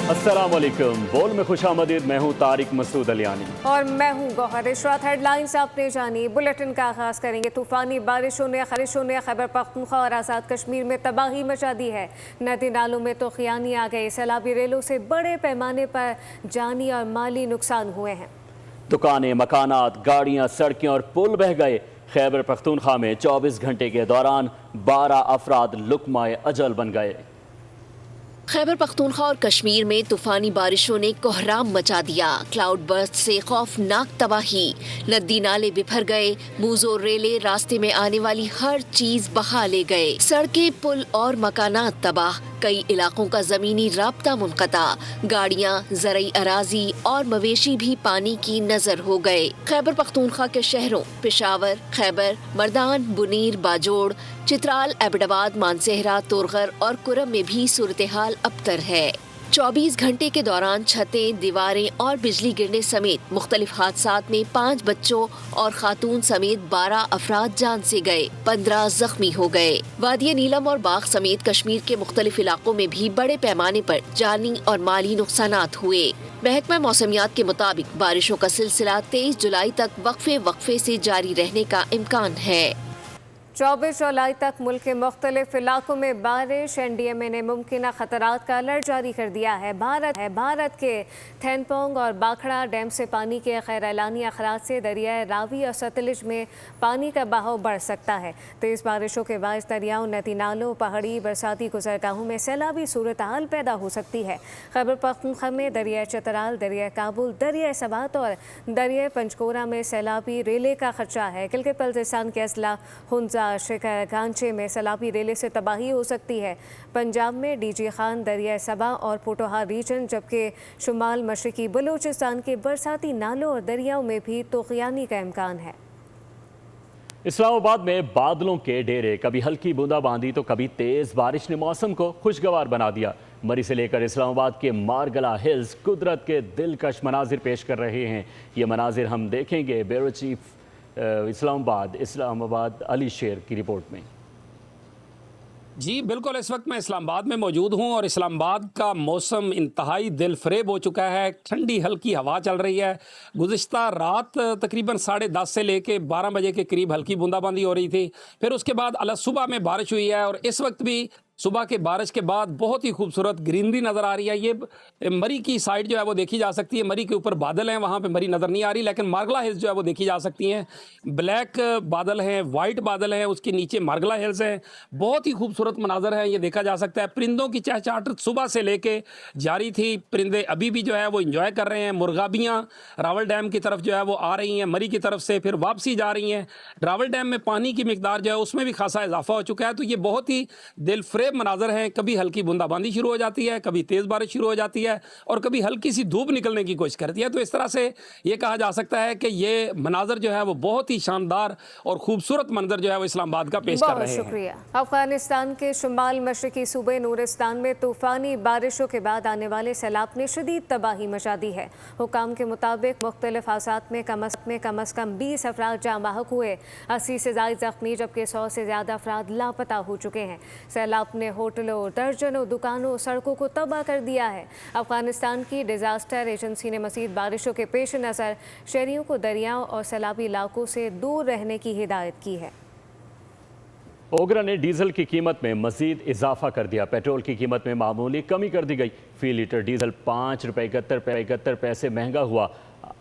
अस्सलामुअलैकुम। बोल में खुशामदीद। मैं हूँ तारिक मसूद अलियानी और मैं हूँ गौहर इशरात। हेडलाइंस आपने जानी। बुलेटिन का आगाज करेंगे। तूफानी बारिशों ने खैबर पख्तूनख्वा और आज़ाद कश्मीर में तबाही मचा दी है। नदी नालों में तो खियानी आ गई। सैलाबी रेलों से बड़े पैमाने पर जानी और माली नुकसान हुए हैं। दुकानें, मकानात, गाड़ियाँ, सड़कें और पुल बह गए। खैबर पख्तूनख्वा में 24 घंटे के दौरान 12 अफराद लुकमाए अजल बन गए। खैबर पख्तूनख्वा और कश्मीर में तूफानी बारिशों ने कोहराम मचा दिया। क्लाउड बर्स्ट से खौफनाक तबाही, नदी नाले बिफर गए, मूजो रेले रास्ते में आने वाली हर चीज बहा ले गए। सड़कें, पुल और मकानात तबाह। कई इलाकों का जमीनी राब्ता मुनक़ता। गाड़ियां, ज़रई अराजी और मवेशी भी पानी की नजर हो गए। खैबर पख्तूनख्वा के शहरों पेशावर, खैबर, मर्दान, बुनीर, बाजोड़, चित्राल, एबटाबाद, मानसेहरा, तोरगर और कुरम में भी सूरत हाल अबतर है। 24 घंटे के दौरान छतें, दीवारें और बिजली गिरने समेत मुख्तलिफ हादसात में 5 बच्चों और खातून समेत 12 अफराद जान से गए, 15 जख्मी हो गए। वादिया नीलम और बाग समेत कश्मीर के मुख्तलिफ इलाकों में भी बड़े पैमाने पर जानी और माली नुकसानात हुए। महकमा मौसमियात के मुताबिक बारिशों का सिलसिला 23 जुलाई तक वक्फे से जारी रहने का इम्कान है। 24 जुलाई तक मुल्क के मुख्तलिफ इलाकों में बारिश। NDMA ने मुमकिन खतरात का अलर्ट जारी कर दिया है। भारत के थैनपोंग और बाखड़ा डैम से पानी के गैर एलानी अखराज से दरियाए रावी और सतलुज में पानी का बहाव बढ़ सकता है। तेज़ बारिशों के बायस दरियाओं, नदी नालों, पहाड़ी बरसाती गुजरगाहों में सैलाबी सूरत हाल पैदा हो सकती है। खैबर पख्तूनख्वा में दरिया चतराल, दरिया काबुल, दरिया सबात और दरिया पंचकोरा में सैलाबी रेले का खदशा है। गिलगित बल्तिस्तान के अजला, हुंजा, शिकारगांचे में सैलाबी रेले से तबाही हो सकती है। पंजाब में DG खान, दरिया सबा और पोटोहार रीजन, जबकि शुमाल मशरकी बलूचिस्तान के बरसाती नालों और दरियाओं में भी तूफ़ानी का इम्कान है। इस्लामाबाद में बादलों के डेरे, कभी हल्की बूंदाबांदी तो कभी तेज बारिश ने मौसम को खुशगवार बना दिया। मरी से लेकर इस्लामाबाद के मारगला हिल्स कुदरत के दिलकश मनाजिर पेश कर रहे हैं। ये मनाजिर हम देखेंगे ब्यूरो चीफ इस्लामाबाद अली शेर की रिपोर्ट में। जी बिल्कुल, इस वक्त मैं इस्लामाबाद में मौजूद हूं और इस्लामाबाद का मौसम इंतहाई दिलफरेब हो चुका है। ठंडी हल्की हवा चल रही है। गुज़िश्ता रात तकरीबन 10:30 से लेके 12 बजे के करीब हल्की बूंदाबांदी हो रही थी। फिर उसके बाद अल सुबह में बारिश हुई है और इस वक्त भी सुबह के बारिश के बाद बहुत ही खूबसूरत ग्रीनरी नज़र आ रही है। ये मरी की साइड जो है वो देखी जा सकती है। मरी के ऊपर बादल हैं, वहाँ पे मरी नज़र नहीं आ रही, लेकिन मारगला हिल्स जो है वो देखी जा सकती हैं। ब्लैक बादल हैं, वाइट बादल हैं, उसके नीचे मारगला हिल्स हैं। बहुत ही खूबसूरत मनाजर है, ये देखा जा सकता है। परिंदों की चहचहाट सुबह से लेके जारी थी। परिंदे अभी भी जो है वो इंजॉय कर रहे हैं। मुर्गाबियाँ रावल डैम की तरफ जो है वो आ रही हैं, मरी की तरफ से फिर वापसी जा रही हैं। रावल डैम में पानी की मिकदार जो है उसमें भी खासा इजाफा हो चुका है। तो ये बहुत ही दिलफरेब मनाजर हैं। कभी हल्की बूंदाबांदी शुरू हो जाती है, कभी तेज़ बारिश शुरू हो जाती है और कभी हल्की सी धूप निकलने की कोशिश करती है। तो इस तरह से ये कहा जा सकता है कि ये मनाजर जो है वो बहुत ही शानदार और खूबसूरत मंजर जो है वो इस्लामाबाद का पेश कर रहे हैं। शुक्रिया। अफगानिस्तान के शुमाल मशरकी सूबे नूरिस्तान में तूफ़ानी बारिशों के बाद आने वाले सैलाब ने शदीद तबाही मचा दी है। हुकाम के मुताबिक मुख्तलिफ हादसात में कम अज़ कम 20 अफराद जाँ बहक हुए, 80 से ज़ायद ज़ख्मी, जबकि 100 से ज़्यादा अफराद लापता हो चुके हैं। सैलाब ने होटलों, दर्जनों दुकानों, सड़कों को तबाह कर दिया है। अफगानिस्तान की डिज़ास्टर एजेंसी ने मज़ीद बारिशों के पेश नज़र शहरियों को दरियाओं और सैलाबी इलाकों से दूर रहने की हिदायत की है। ओगरा ने डीजल की कीमत में मजीद इजाफा कर दिया। पेट्रोल की कीमत में मामूली कमी कर दी गई। फी लीटर डीजल 5 रुपये 71 पैसे महंगा हुआ।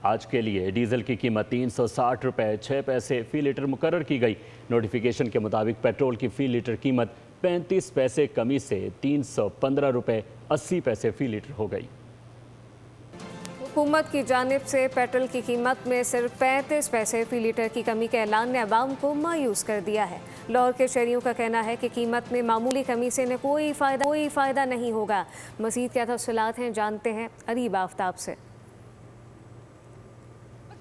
आज के लिए डीजल की कीमत 360 रुपये 6 पैसे फ़ी लीटर मुकर्रर की गई। नोटिफिकेशन के मुताबिक पेट्रोल की फ़ी लीटर कीमत 35 पैसे कमी से 315 रुपये 80 पैसे फ़ी लीटर हो गई। हुकूमत की जानिब से पेट्रोल की कीमत में सिर्फ 35 पैसे फ़ी लीटर की कमी के ऐलान ने अवाम को मायूस कर दिया है। लाहौर के शहरियों का कहना है कि कीमत में मामूली कमी से न कोई फ़ायदा नहीं होगा। मज़ीद क्या तफसीलात हैं, जानते हैं अरीब आफ्ताब से।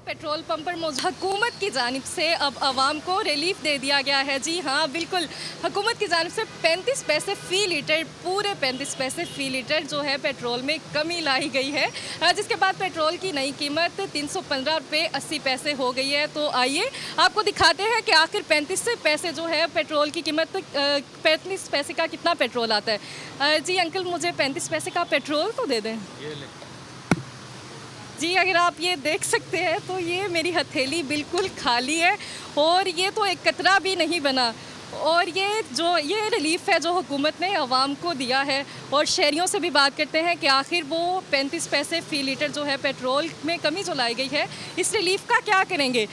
पेट्रोल पंप पर हुकूमत की जानिब से अब आवाम को रिलीफ दे दिया गया है। जी हाँ, बिल्कुल, हुकूमत की जानिब से 35 पैसे फ़ी लीटर, पूरे 35 पैसे फ़ी लीटर जो है पेट्रोल में कमी लाई गई है, जिसके बाद पेट्रोल की नई कीमत 315 रुपये 80 पैसे हो गई है। तो आइए आपको दिखाते हैं कि आखिर 35 पैसे जो है पेट्रोल की कीमत, 35 पैसे का कितना पेट्रोल आता है। जी अंकल, मुझे 35 पैसे का पेट्रोल तो दे दें। जी, अगर आप ये देख सकते हैं तो ये मेरी हथेली बिल्कुल खाली है और ये तो एक कतरा भी नहीं बना। और ये रिलीफ है जो हुकूमत ने आवाम को दिया है। और शहरियों से भी बात करते हैं कि आखिर वो 35 पैसे फ़ी लीटर जो है पेट्रोल में कमी जो लाई गई है, इस रिलीफ का क्या करेंगे।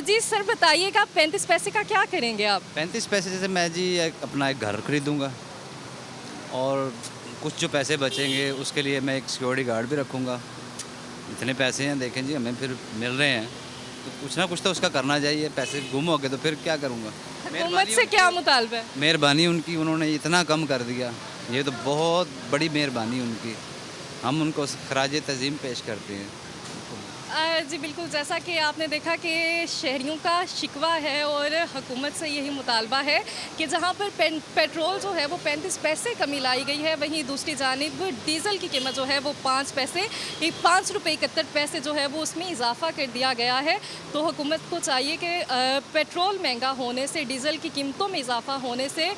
जी सर बताइएगा, 35 पैसे का क्या करेंगे आप। 35 पैसे से मैं जी अपना एक घर खरीदूँगा और कुछ जो पैसे बचेंगे उसके लिए मैं एक सिक्योरिटी गार्ड भी रखूँगा। इतने पैसे हैं, देखें जी हमें फिर मिल रहे हैं तो कुछ ना कुछ तो उसका करना चाहिए। पैसे गुम हो गए तो फिर क्या करूँगा। हुकूमत से क्या मुतालबा है। मेहरबानी उनकी, उन्होंने इतना कम कर दिया, ये तो बहुत बड़ी मेहरबानी उनकी, हम उनको खराज तज़ीम पेश करते हैं। जी बिल्कुल, जैसा कि आपने देखा कि शहरियों का शिकवा है और हुकूमत से यही मुतालबा है कि जहां पर पेट्रोल जो है वो 35 पैसे कमी लाई गई है, वहीं दूसरी जानिब डीज़ल की कीमत जो है वो 5 रुपये 71 पैसे जो है वो उसमें इजाफा कर दिया गया है। तो हुकूमत को चाहिए कि पेट्रोल महंगा होने से, डीज़ल की कीमतों में इजाफा होने से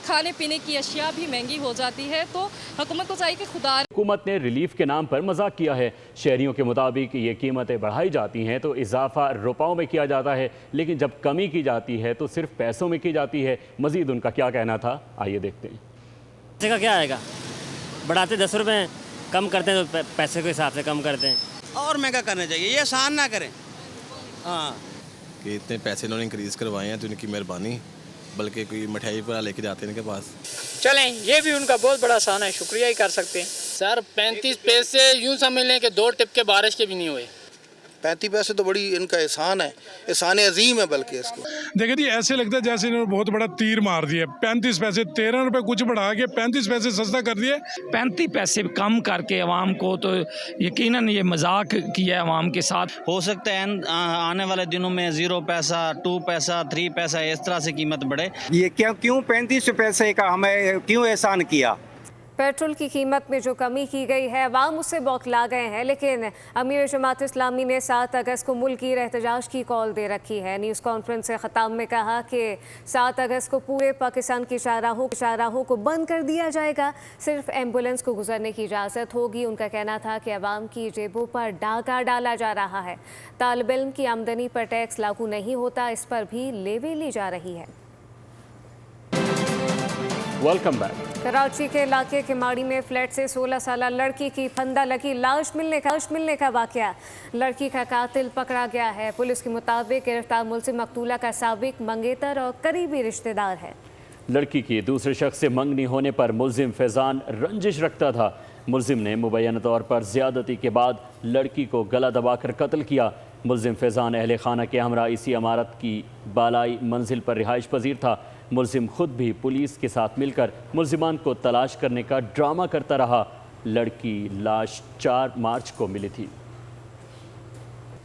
खाने पीने की अशिया भी महंगी हो जाती है। तो हुकूमत को चाहिए कि हुकूमत ने रिलीफ के नाम पर मजाक किया है। शहरियों के मुताबिक ये कीमतें बढ़ाई जाती हैं तो इजाफा रुपयों में किया जाता है, लेकिन जब कमी की जाती है तो सिर्फ पैसों में की जाती है। मजीद उनका क्या कहना था, आइए देखते हैं। पैसे का क्या आएगा, बढ़ाते 10 रुपये, कम करते हैं तो पैसे के हिसाब से कम करते हैं। और महंगा करना चाहिए, ये आसान ना करें। हाँ, कि इतने पैसे इन्होंने इंक्रीज़ करवाए हैं तो उनकी मेहरबानी, बल्कि कोई मिठाई पूरा लेके जाते हैं इनके पास। चलें, ये भी उनका बहुत बड़ा एहसान है, शुक्रिया ही कर सकते हैं। सर 35 पैसे यूँ समझ लें कि 2 टिपके बारिश के भी नहीं हुए। 35 पैसे तो बड़ी इनका एहसान है, एहसान अजीम है। बल्कि इसको देखिए जी, ऐसे लगता है जैसे इन्होंने बहुत बड़ा तीर मार दिया। 35 पैसे, 13 रुपये कुछ बढ़ा के 35 पैसे सस्ता कर दिए। 35 पैसे कम करके अवाम को, तो यकीनन ये मजाक किया है अवाम के साथ। हो सकता है आने वाले दिनों में 0 पैसा, 2 पैसा, 3 पैसा इस तरह से कीमत बढ़े। ये क्यों 35 पैसे का हमें क्यों एहसान किया। पेट्रोल की कीमत में जो कमी की गई है, अवाम उससे बौखला गए हैं, लेकिन अमीर जमात इस्लामी ने 7 अगस्त को मुल्की एहतजाज की कॉल दे रखी है। न्यूज़ कॉन्फ्रेंस से ख़ताब में कहा कि 7 अगस्त को पूरे पाकिस्तान की शाहराहों को बंद कर दिया जाएगा, सिर्फ एम्बुलेंस को गुजरने की इजाज़त होगी। उनका कहना था कि अवाम की जेबों पर डाका डाला जा रहा है, तालिब इल्म की आमदनी पर टैक्स लागू नहीं होता, इस पर भी लेवी ली जा रही है। Welcome back. कराची के इलाके किमाड़ी में फ्लैट से 16 साल लड़की की फंदा लगी, लाश मिलने का वाकया। लड़की का कातिल पकड़ा गया है। पुलिस के मुताबिक गिरफ्तार मुलजिम मकतूला का साबिक मंगेतर और करीबी रिश्तेदार है। लड़की की दूसरे शख्स से मंगनी होने पर मुलजिम फैजान रंजिश रखता था। मुलजिम ने मुबैना तौर पर ज्यादती के बाद लड़की को गला दबाकर कत्ल किया। मुलजिम फैजान अहले खाना के हमरा इसी इमारत की बालाई मंजिल पर रिहाइश पजीर था। मुलजिम खुद भी पुलिस के साथ मिलकर मुलजिमान को तलाश करने का ड्रामा करता रहा। लड़की लाश 4 मार्च को मिली थी।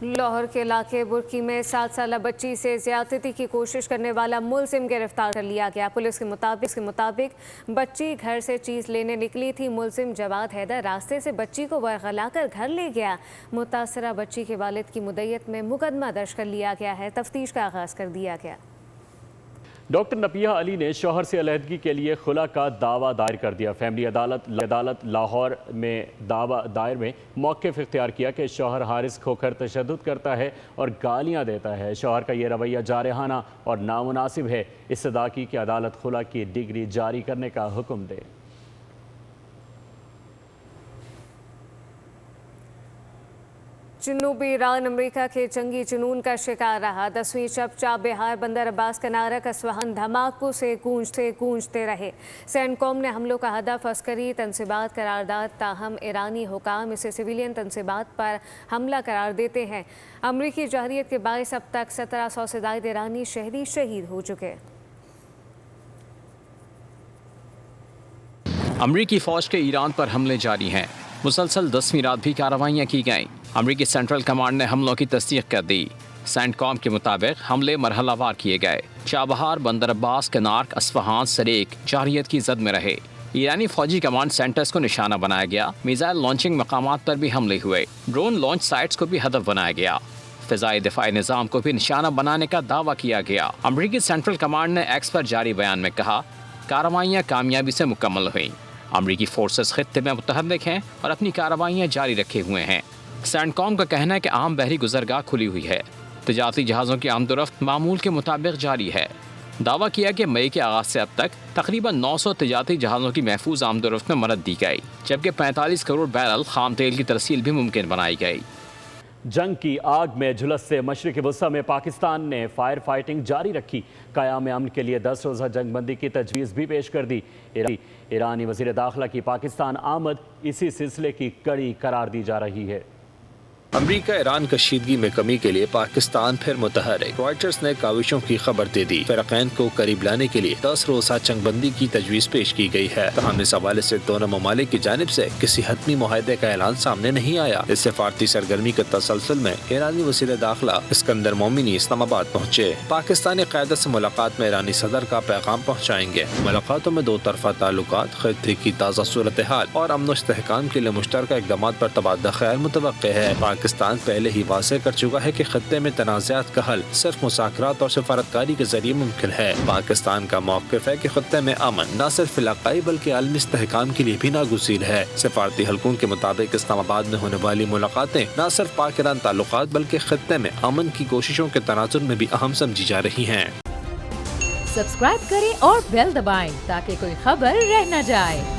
लाहौर के इलाके बुर्की में 7 साल बच्ची से ज्यादती की कोशिश करने वाला मुलजिम गिरफ्तार कर लिया गया। पुलिस के मुताबिक बच्ची घर से चीज़ लेने निकली थी। मुलजिम जवाद हैदर रास्ते से बच्ची को वर्गलाकर घर ले गया। मुतासरा बच्ची के वालिद की मुद्दत में मुकदमा दर्ज कर लिया गया है। तफ्तीश का आगाज़ कर दिया गया। डॉक्टर नपिया अली ने शौहर से अलहदगी के लिए खुला का दावा दायर कर दिया। फैमिली अदालत लाहौर में दावा दायर में मौक़िफ़ इख्तियार किया कि शौहर हारिस खोकर तशद्दुद करता है और गालियां देता है। शौहर का ये रवैया जारहाना और नामुनासिब है। इस्तदा की कि अदालत खुला की डिग्री जारी करने का हुक्म दे। जनूबी ईरान अमेरिका के जंगी जुनून का शिकार रहा। 10वीं चपचा बिहार बंदर अब्बास कनारक असवाहन धमाकों से गूंजते रहे। सेंटकॉम ने हमलों का हदफ अस्करी तनसीबात करार दाद, ताहम ईरानी हुकाम इसे सिविलियन तनसीबात पर हमला करार देते हैं। अमरीकी जहरियत के बायस अब तक 1700 से ज़ायद ईरानी शहरी शहीद हो चुके। अमरीकी फ़ौज के ईरान पर हमले जारी हैं। मुसलसल 10वीं रात भी कार्रवाइयाँ की गईं। अमरीकी सेंट्रल कमांड ने हमलों की तस्दीक कर दी। सेंटकॉम के मुताबिक हमले मरहलावार किए गए। चाबहार, बंदर अब्बास, कनार्क, अस्फहान, सरेक जारियत की जद में रहे। ईरानी फौजी कमांड सेंटर्स को निशाना बनाया गया। मिसाइल लॉन्चिंग मकामात पर भी हमले हुए। ड्रोन लॉन्च साइट्स को भी हदफ बनाया गया। फ़िज़ाई दिफाई निज़ाम को भी निशाना बनाने का दावा किया गया। अमरीकी सेंट्रल कमांड ने एक्स पर जारी बयान में कहा, कार्रवाइयाँ कामयाबी से मुकम्मल हुई। अमरीकी फोर्सेस खित्ते में मुतहर्रिक हैं और अपनी कार्रवाइयाँ जारी रखे हुए हैं। सेंटकॉम का कहना है कि आम बहरी गुजरगाह खुली हुई है। तिजारती जहाज़ों की आमदोरफ्त मामूल के मुताबिक जारी है। दावा किया कि मई के आगाज़ से अब तक तकरीबन 900 तिजारती जहाज़ों की महफूज आमदोरफ्त में मदद दी गई, जबकि 45 करोड़ बैरल खाम तेल की तरसील भी मुमकिन बनाई गई। जंग की आग में झुलस से मशरिक़ी वस्ता में पाकिस्तान ने फायर फाइटिंग जारी रखी। क़याम अमन के लिए 10 रोज़ा जंगबंदी की तजवीज़ भी पेश कर दी। ईरानी वज़ीर दाखिला की पाकिस्तान आमद इसी सिलसिले की कड़ी करार दी जा रही है। अमरीका ईरान कशीदगी में कमी के लिए पाकिस्तान फिर मुतहरिक। रॉयटर्स ने काविशों की खबर दे दी। फ़िरक़ैन को करीब लाने के लिए 10 रोज़ा जंगबंदी की तजवीज़ पेश की गई है। तहम इस हवाले से दोनों ममालिक की जानिब से किसी हतमी मुआहदे का ऐलान सामने नहीं आया। इस सिफारती सरगर्मी के तसलसल में ईरानी वज़ीर दाखिला इस्कंदर मोमिनी इस्लामाबाद पहुँचे। पाकिस्तानी क़यादत से मुलाकात में ईरानी सदर का पैगाम पहुँचाएंगे। मुलाकातों में दो तरफ़ा ताल्लुकात, खित्ते की ताज़ा सूरत हाल और अमन व इस्तेहकाम के लिए मुश्तरका इक़दामात पर तबादला ख्याल मुतवक्के है। पाकिस्तान पहले ही वाज़ेह कर चुका है कि खत्ते में तनाज़ात का हल सिर्फ मुज़ाकरात और सफारतकारी के जरिए मुमकिन है। पाकिस्तान का मौक़िफ़ है कि खत्ते में अमन न सिर्फ इलाक़ाई बल्कि आलमी इस्तेहकाम के लिए भी नागुज़ीर है। सफारती हलकों के मुताबिक इस्लामाबाद में होने वाली मुलाकातें न सिर्फ पाक ईरान ताल्लुकात बल्कि खत्ते में अमन की कोशिशों के तनाजुर में भी अहम समझी जा रही हैं। सब्सक्राइब करें और बेल दबाएं ताकि कोई खबर रह न जाए।